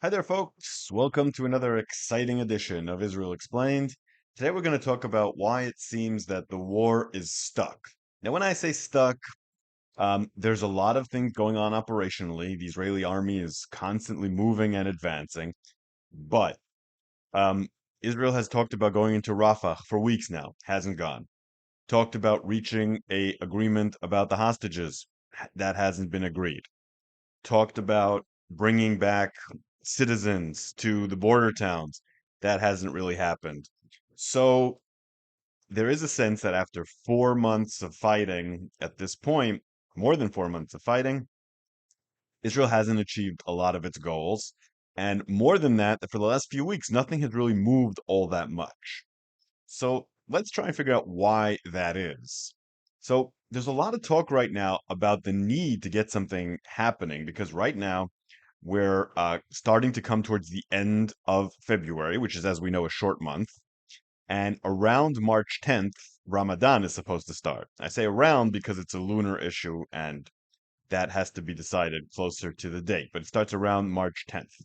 Hi there, folks. Welcome to another exciting edition of Israel Explained. Today we're going to talk about why it seems that the war is stuck. Now, when I say stuck, there's a lot of things going on operationally. The Israeli army is constantly moving and advancing, but um, Israel has talked about going into Rafah for weeks now, hasn't gone. Talked about reaching a agreement about the hostages, that hasn't been agreed. Talked about bringing back citizens to the border towns. That hasn't really happened. So there is a sense that after 4 months of fighting at this point, more than 4 months of fighting, Israel hasn't achieved a lot of its goals. And more than that, for the last few weeks, nothing has really moved all that much. So let's try and figure out why that is. So there's a lot of talk right now about the need to get something happening because right now we're starting to come towards the end of February, which is, as we know, a short month. And around March 10th, Ramadan is supposed to start. I say around because it's a lunar issue and that has to be decided closer to the date, but it starts around March 10th.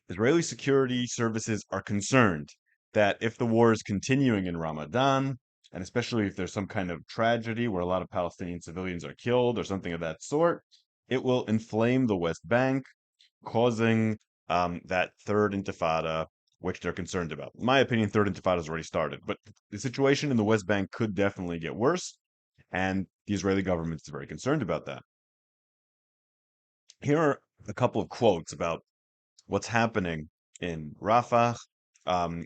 Israeli security services are concerned that if the war is continuing in Ramadan, and especially if there's some kind of tragedy where a lot of Palestinian civilians are killed or something of that sort, it will inflame the West Bank, causing that third intifada, which they're concerned about. In my opinion, third intifada has already started, but the situation in the West Bank could definitely get worse, and the Israeli government is very concerned about that. Here are a couple of quotes about what's happening in Rafah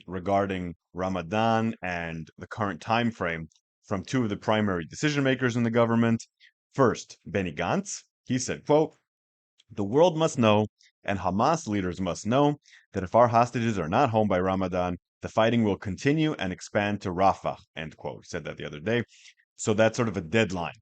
regarding Ramadan and the current time frame from two of the primary decision makers in the government. First, Benny Gantz. He said, quote, "The world must know, and Hamas leaders must know, that if our hostages are not home by Ramadan, the fighting will continue and expand to Rafah," end quote. He said that the other day. So that's sort of a deadline.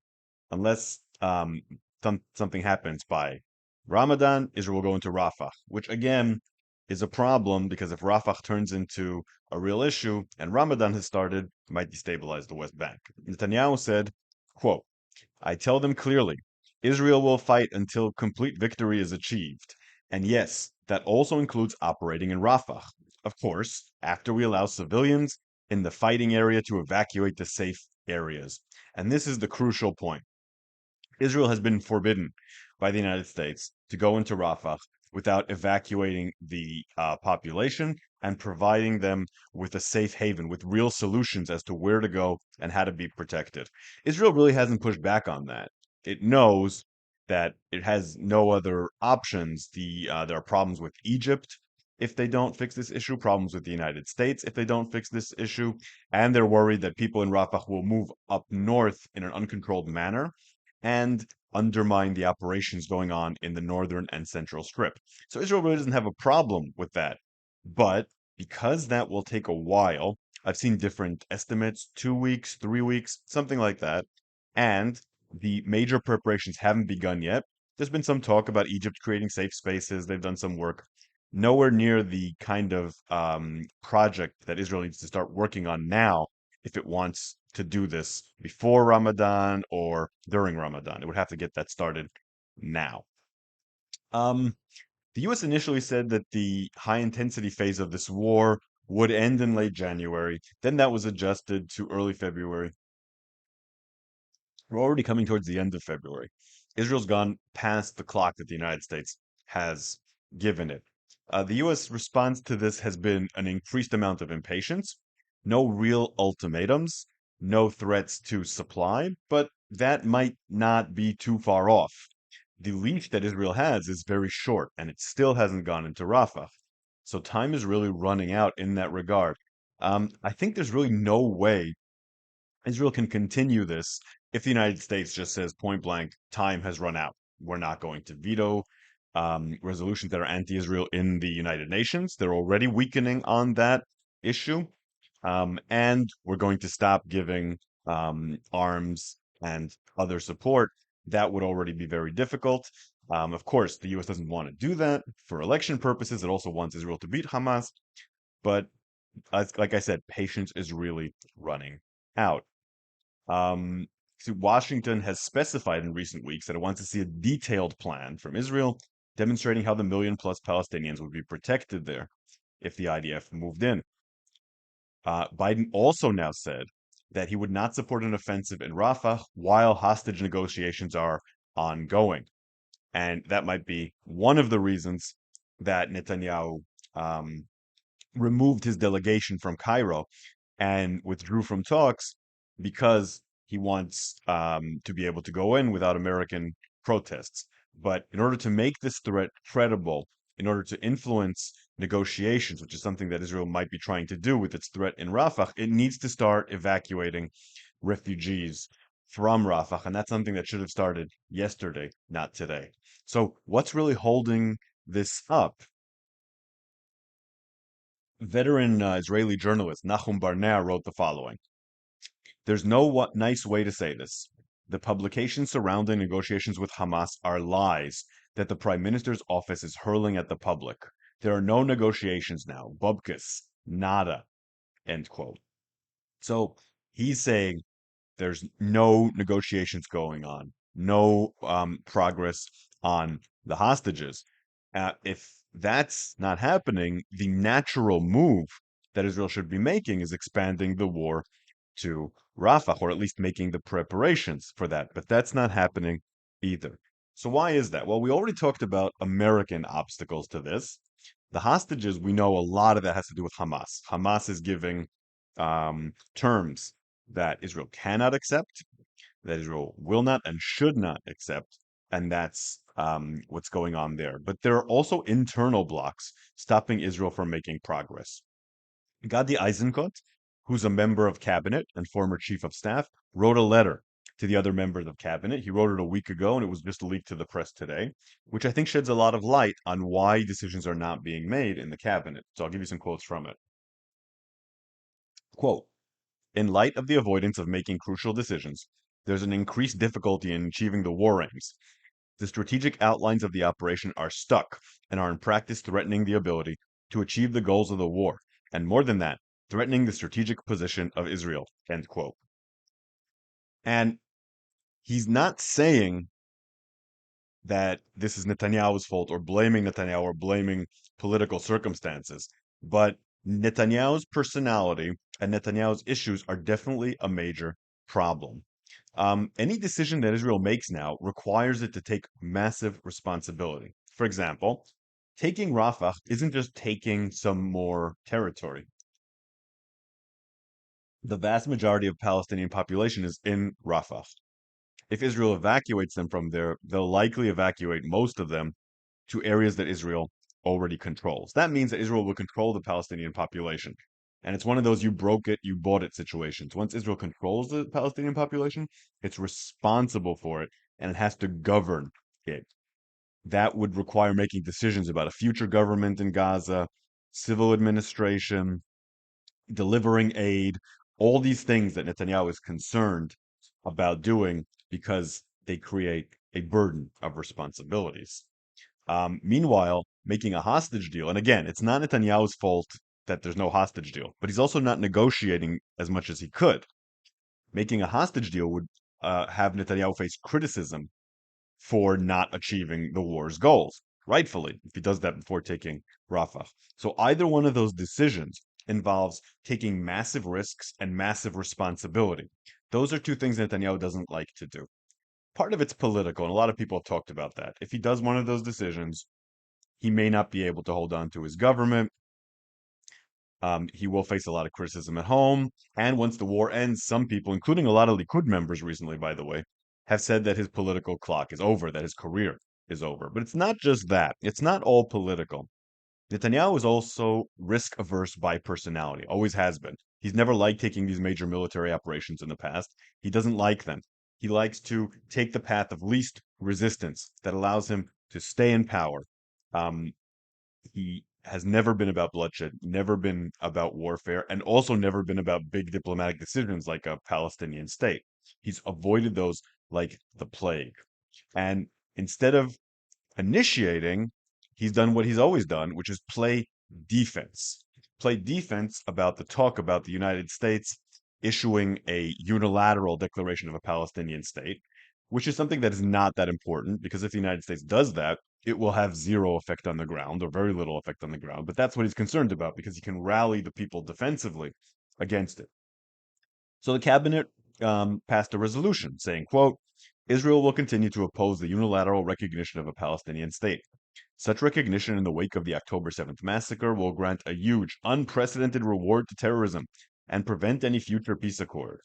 Unless something happens by Ramadan, Israel will go into Rafah, which again is a problem because if Rafah turns into a real issue and Ramadan has started, it might destabilize the West Bank. Netanyahu said, quote, "I tell them clearly, Israel will fight until complete victory is achieved. And yes, that also includes operating in Rafah. Of course, after we allow civilians in the fighting area to evacuate the safe areas." And this is the crucial point. Israel has been forbidden by the United States to go into Rafah without evacuating the population and providing them with a safe haven, with real solutions as to where to go and how to be protected. Israel really hasn't pushed back on that. It knows that it has no other options. There are problems with Egypt if they don't fix this issue, problems with the United States if they don't fix this issue, and they're worried that people in Rafah will move up north in an uncontrolled manner and undermine the operations going on in the northern and central strip. So Israel really doesn't have a problem with that. But because that will take a while, I've seen different estimates, 2 weeks, 3 weeks, something like that. And the major preparations haven't begun yet. There's been some talk about Egypt creating safe spaces. They've done some work. Nowhere near the kind of project that Israel needs to start working on now if it wants to do this before Ramadan or during Ramadan. It would have to get that started now. Um, the US initially said that the high intensity phase of this war would end in late January. Then that was adjusted to early February. We're already coming towards the end of February. Israel's gone past the clock that the United States has given it. The US response to this has been an increased amount of impatience, no real ultimatums, no threats to supply, but that might not be too far off. The leash that Israel has is very short, and it still hasn't gone into Rafah. So time is really running out in that regard. I think there's really no way Israel can continue this if the United States just says point blank, time has run out. We're not going to veto resolutions that are anti-Israel in the United Nations. They're already weakening on that issue. And we're going to stop giving arms and other support. That would already be very difficult. Of course, the U.S. doesn't want to do that for election purposes. It also wants Israel to beat Hamas. But like I said, patience is really running out. Um, see, Washington has specified in recent weeks that it wants to see a detailed plan from Israel demonstrating how the million plus Palestinians would be protected there if the IDF moved in. Biden also now said that he would not support an offensive in Rafah while hostage negotiations are ongoing. And that might be one of the reasons that Netanyahu um, removed his delegation from Cairo and withdrew from talks because he wants to be able to go in without American protests. But in order to make this threat credible, in order to influence negotiations, which is something that Israel might be trying to do with its threat in Rafah, it needs to start evacuating refugees from Rafah. And that's something that should have started yesterday, not today. So, what's really holding this up? Veteran Israeli journalist Nahum Barnea wrote the following. There's no nice way to say this. The publications surrounding negotiations with Hamas are lies that the prime minister's office is hurling at the public. There are no negotiations now. Bubkis. Nada. End quote. So he's saying there's no negotiations going on, no progress on the hostages. If that's not happening, the natural move that Israel should be making is expanding the war to Rafah, or at least making the preparations for that. But that's not happening either. So why is that? Well, we already talked about American obstacles to this. The hostages, we know a lot of that has to do with Hamas. Hamas is giving terms that Israel cannot accept, that Israel will not and should not accept, and that's what's going on there. But there are also internal blocks stopping Israel from making progress. Gadi Eisenkot, who's a member of cabinet and former chief of staff, wrote a letter to the other members of cabinet. He wrote it a week ago, and it was just leaked to the press today, which I think sheds a lot of light on why decisions are not being made in the cabinet. So I'll give you some quotes from it. Quote, in light of the avoidance of making crucial decisions, there's an increased difficulty in achieving the war aims. The strategic outlines of the operation are stuck and are in practice threatening the ability to achieve the goals of the war, and more than that, threatening the strategic position of Israel. End quote. And he's not saying that this is Netanyahu's fault or blaming Netanyahu or blaming political circumstances, but Netanyahu's personality and Netanyahu's issues are definitely a major problem. Any decision that Israel makes now requires it to take massive responsibility. For example, taking Rafah isn't just taking some more territory. The vast majority of Palestinian population is in Rafah. If Israel evacuates them from there, they'll likely evacuate most of them to areas that Israel already controls. That means that Israel will control the Palestinian population. And it's one of those you broke it, you bought it situations. Once Israel controls the Palestinian population, it's responsible for it and it has to govern it. That would require making decisions about a future government in Gaza, civil administration, delivering aid, all these things that Netanyahu is concerned about doing because they create a burden of responsibilities. Meanwhile, making a hostage deal, and again, it's not Netanyahu's fault that there's no hostage deal, but he's also not negotiating as much as he could. Making a hostage deal would have Netanyahu face criticism for not achieving the war's goals, rightfully, if he does that before taking Rafah. So either one of those decisions involves taking massive risks and massive responsibility. Those are two things Netanyahu doesn't like to do. Part of it's political, and a lot of people have talked about that. If he does one of those decisions, he may not be able to hold on to his government. He will face a lot of criticism at home. And once the war ends, some people, including a lot of Likud members recently, by the way, have said that his political clock is over, that his career is over. But it's not just that. It's not all political. Netanyahu is also risk averse by personality, always has been. He's never liked taking these major military operations in the past. He doesn't like them. He likes to take the path of least resistance that allows him to stay in power. He has never been about bloodshed, never been about warfare, and also never been about big diplomatic decisions like a Palestinian state. He's avoided those like the plague. And instead of initiating, he's done what he's always done, which is play defense. Play defense about the talk about the United States issuing a unilateral declaration of a Palestinian state, which is something that is not that important because if the United States does that, it will have zero effect on the ground or very little effect on the ground. But that's what he's concerned about because he can rally the people defensively against it. So the cabinet passed a resolution saying, quote, Israel will continue to oppose the unilateral recognition of a Palestinian state. Such recognition in the wake of the October 7th massacre will grant a huge, unprecedented reward to terrorism and prevent any future peace accord.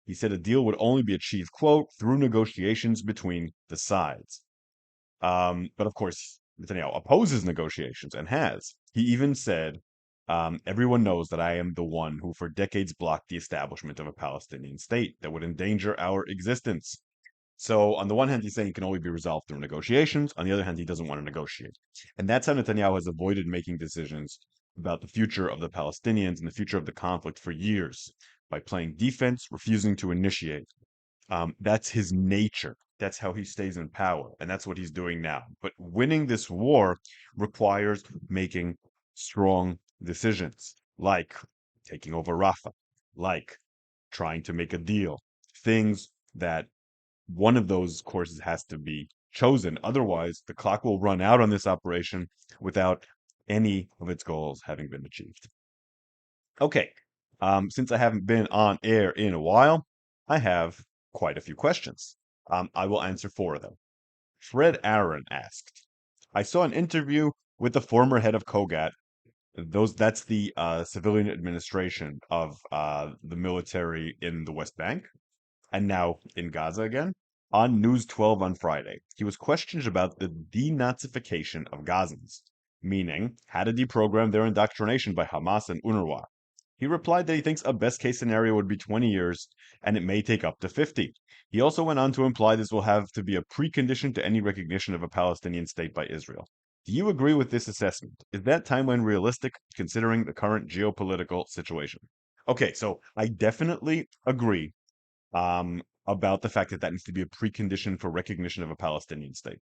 He said a deal would only be achieved, quote, through negotiations between the sides. But of course, Netanyahu opposes negotiations and has. He even said, everyone knows that I am the one who for decades blocked the establishment of a Palestinian state that would endanger our existence. So, on the one hand, he's saying it can only be resolved through negotiations. On the other hand, he doesn't want to negotiate. And that's how Netanyahu has avoided making decisions about the future of the Palestinians and the future of the conflict for years by playing defense, refusing to initiate. That's his nature. That's how he stays in power, and that's what he's doing now. But winning this war requires making strong decisions, like taking over Rafah, like trying to make a deal. Things that one of those courses has to be chosen. Otherwise, the clock will run out on this operation without any of its goals having been achieved. Okay, since I haven't been on air in a while, I have quite a few questions. I will answer four of them. Fred Aaron asked, I saw an interview with the former head of Kogat. That's the civilian administration of the military in the West Bank, and now in Gaza again, on News 12 on Friday. He was questioned about the denazification of Gazans, meaning how to deprogram their indoctrination by Hamas and UNRWA. He replied that he thinks a best case scenario would be 20 years, and it may take up to 50. He also went on to imply this will have to be a precondition to any recognition of a Palestinian state by Israel. Do you agree with this assessment? Is that timeline realistic considering the current geopolitical situation? Okay, so I definitely agree about the fact that that needs to be a precondition for recognition of a Palestinian state.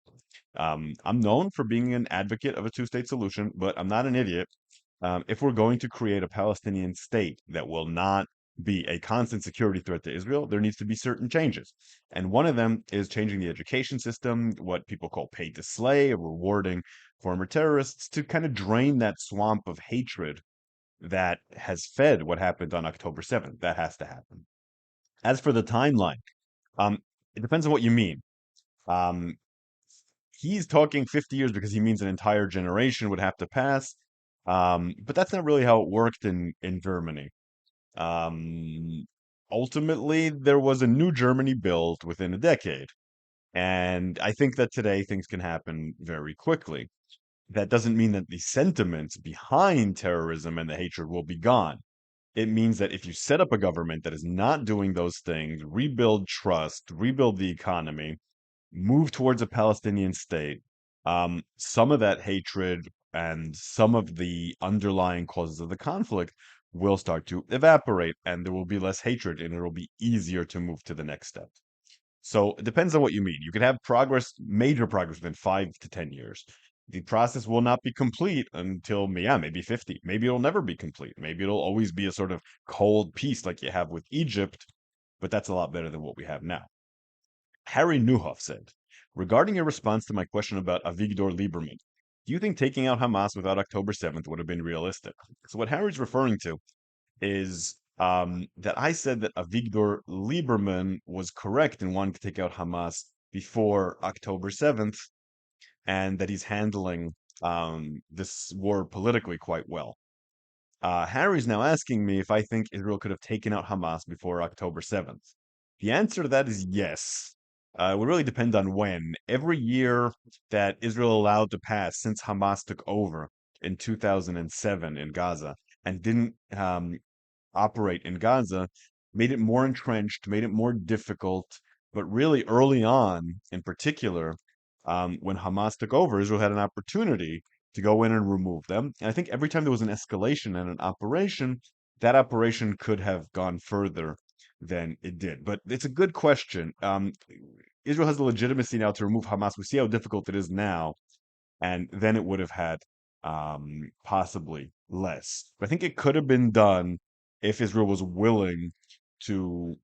I'm known for being an advocate of a two-state solution, but I'm not an idiot. If we're going to create a Palestinian state that will not be a constant security threat to Israel, there needs to be certain changes. And one of them is changing the education system, what people call pay to slay, or rewarding former terrorists to kind of drain that swamp of hatred that has fed what happened on October 7th. That has to happen. As for the timeline, um, it depends on what you mean. Um, he's talking 50 years because he means an entire generation would have to pass. But that's not really how it worked in Germany. Um, Ultimately, there was a new Germany built within a decade. And I think that today things can happen very quickly. That doesn't mean that the sentiments behind terrorism and the hatred will be gone. It means that if you set up a government that is not doing those things, rebuild trust, rebuild the economy, move towards a Palestinian state, some of that hatred and some of the underlying causes of the conflict will start to evaporate, and there will be less hatred, and it will be easier to move to the next step. So it depends on what you mean. You could have progress, major progress within 5 to 10 years. The process will not be complete until, yeah, maybe 50. Maybe it'll never be complete. Maybe it'll always be a sort of cold peace like you have with Egypt, but that's a lot better than what we have now. Harry Neuhoff said, regarding your response to my question about Avigdor Lieberman, do you think taking out Hamas without October 7th would have been realistic? So what Harry's referring to is that I said that Avigdor Lieberman was correct in wanting to take out Hamas before October 7th, and that he's handling this war politically quite well. Harry's now asking me if I think Israel could have taken out Hamas before October 7th. The answer to that is yes. It would really depend on when. Every year that Israel allowed to pass since Hamas took over in 2007 in Gaza and didn't operate in Gaza made it more entrenched, made it more difficult. But really, early on, in particular, when Hamas took over, Israel had an opportunity to go in and remove them. And I think every time there was an escalation and an operation, that operation could have gone further than it did. But it's a good question. Israel has the legitimacy now to remove Hamas. We see how difficult it is now, and then it would have had possibly less. But I think it could have been done if Israel was willing to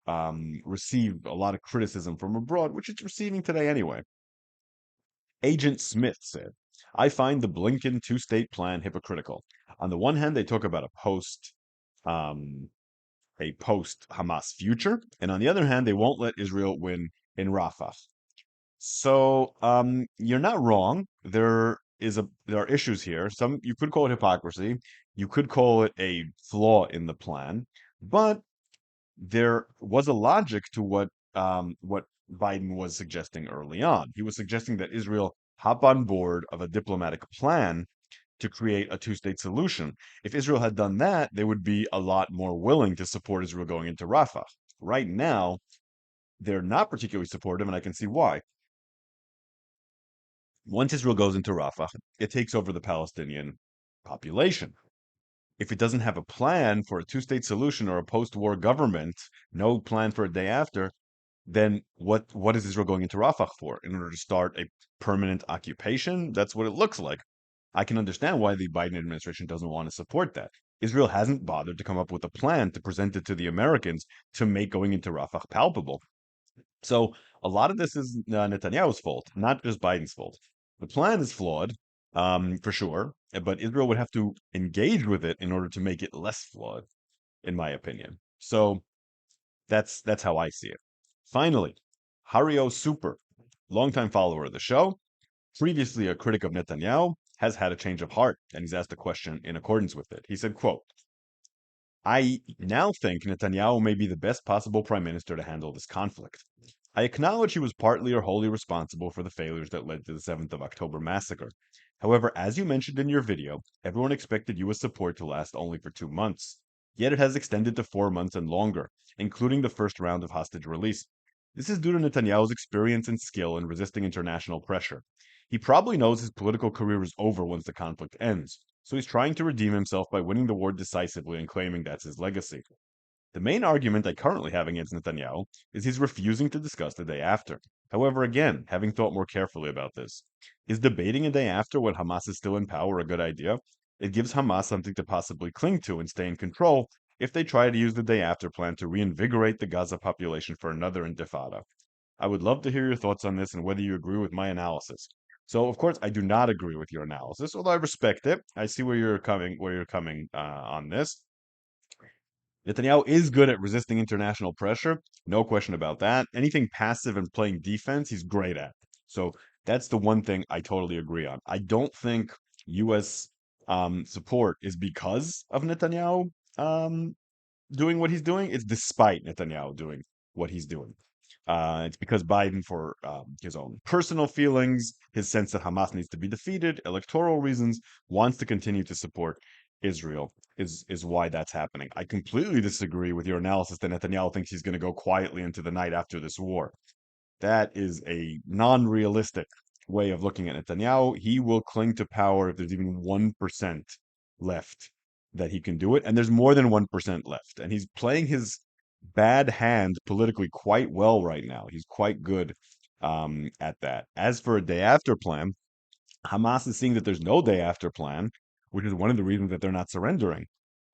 receive a lot of criticism from abroad, which it's receiving today anyway. Agent Smith said, I find the Blinken two-state plan hypocritical. On the one hand, they talk about um, a post-Hamas future, and on the other hand, they won't let Israel win in Rafah. So you're not wrong. There are issues here. Some you could call it hypocrisy. You could call it a flaw in the plan, but there was a logic to what Biden was suggesting early on. He was suggesting that Israel hop on board of a diplomatic plan to create a two-state solution. If Israel had done that, they would be a lot more willing to support Israel going into Rafah. Right now, they're not particularly supportive, and I can see why. Once Israel goes into Rafah, it takes over the Palestinian population. If it doesn't have a plan for a two-state solution or a post-war government, no plan for a day after, then what is Israel going into Rafah for? In order to start a permanent occupation? That's what it looks like. I can understand why the Biden administration doesn't want to support that. Israel hasn't bothered to come up with a plan to present it to the Americans to make going into Rafah palpable. So a lot of this is Netanyahu's fault, not just Biden's fault. The plan is flawed, for sure, but Israel would have to engage with it in order to make it less flawed, in my opinion. So that's how I see it. Finally, Hario Super, longtime follower of the show, previously a critic of Netanyahu, has had a change of heart, and he's asked a question in accordance with it. He said, quote, I now think Netanyahu may be the best possible prime minister to handle this conflict. I acknowledge he was partly or wholly responsible for the failures that led to the 7th of October massacre. However, as you mentioned in your video, everyone expected U.S. support to last only for 2 months. Yet it has extended to 4 months and longer, including the first round of hostage release. This is due to Netanyahu's experience and skill in resisting international pressure. He probably knows his political career is over once the conflict ends, so he's trying to redeem himself by winning the war decisively and claiming that's his legacy. The main argument I currently have against Netanyahu is he's refusing to discuss the day after. However, again, having thought more carefully about this, is debating a day after when Hamas is still in power a good idea? It gives Hamas something to possibly cling to and stay in control if they try to use the day after plan to reinvigorate the Gaza population for another intifada. I would love to hear your thoughts on this and whether you agree with my analysis. So, of course, I do not agree with your analysis, although I respect it. I see where you're coming on this. Netanyahu is good at resisting international pressure, no question about that. Anything passive and playing defense, he's great at. So that's the one thing I totally agree on. I don't think U.S. Support is because of Netanyahu doing what he's doing. It's despite Netanyahu doing what he's doing. It's because Biden, for his own personal feelings, his sense that Hamas needs to be defeated, electoral reasons, wants to continue to support Israel is why that's happening. I completely disagree with your analysis that Netanyahu thinks he's going to go quietly into the night after this war. That is a non-realistic way of looking at Netanyahu. He will cling to power if there's even 1% left that he can do it, and there's more than 1% left. And he's playing his bad hand politically quite well right now. He's quite good at that. As for a day after plan, Hamas is seeing that there's no day after plan, which is one of the reasons that they're not surrendering.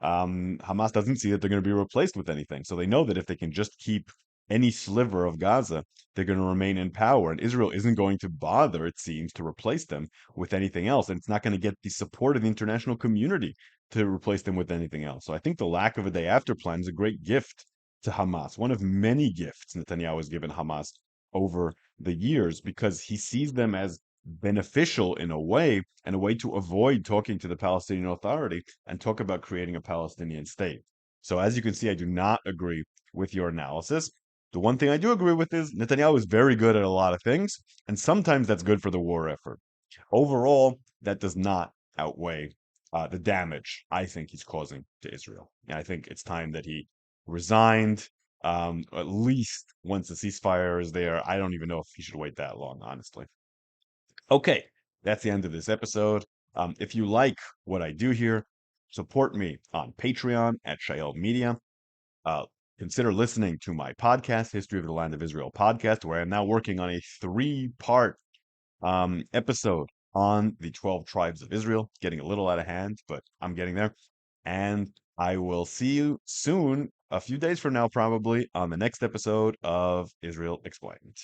Hamas doesn't see that they're going to be replaced with anything. So they know that if they can just keep any sliver of Gaza, they're going to remain in power. And Israel isn't going to bother, it seems, to replace them with anything else. And it's not going to get the support of the international community to replace them with anything else. So I think the lack of a day after plan is a great gift to Hamas, one of many gifts Netanyahu has given Hamas over the years because he sees them as beneficial in a way and a way to avoid talking to the Palestinian Authority and talk about creating a Palestinian state. So as you can see, I do not agree with your analysis. The one thing I do agree with is Netanyahu is very good at a lot of things, and sometimes that's good for the war effort. Overall, that does not outweigh the damage I think he's causing to Israel. And I think it's time that he resigned, at least once the ceasefire is there. I don't even know if he should wait that long, honestly. Okay, that's the end of this episode. If you like what I do here, support me on Patreon at Shael Media. Uh, Consider listening to my podcast, History of the Land of Israel podcast, where I'm now working on a three-part episode on the 12 tribes of Israel. Getting a little out of hand, but I'm getting there. And I will see you soon, a few days from now, probably, on the next episode of Israel Explained.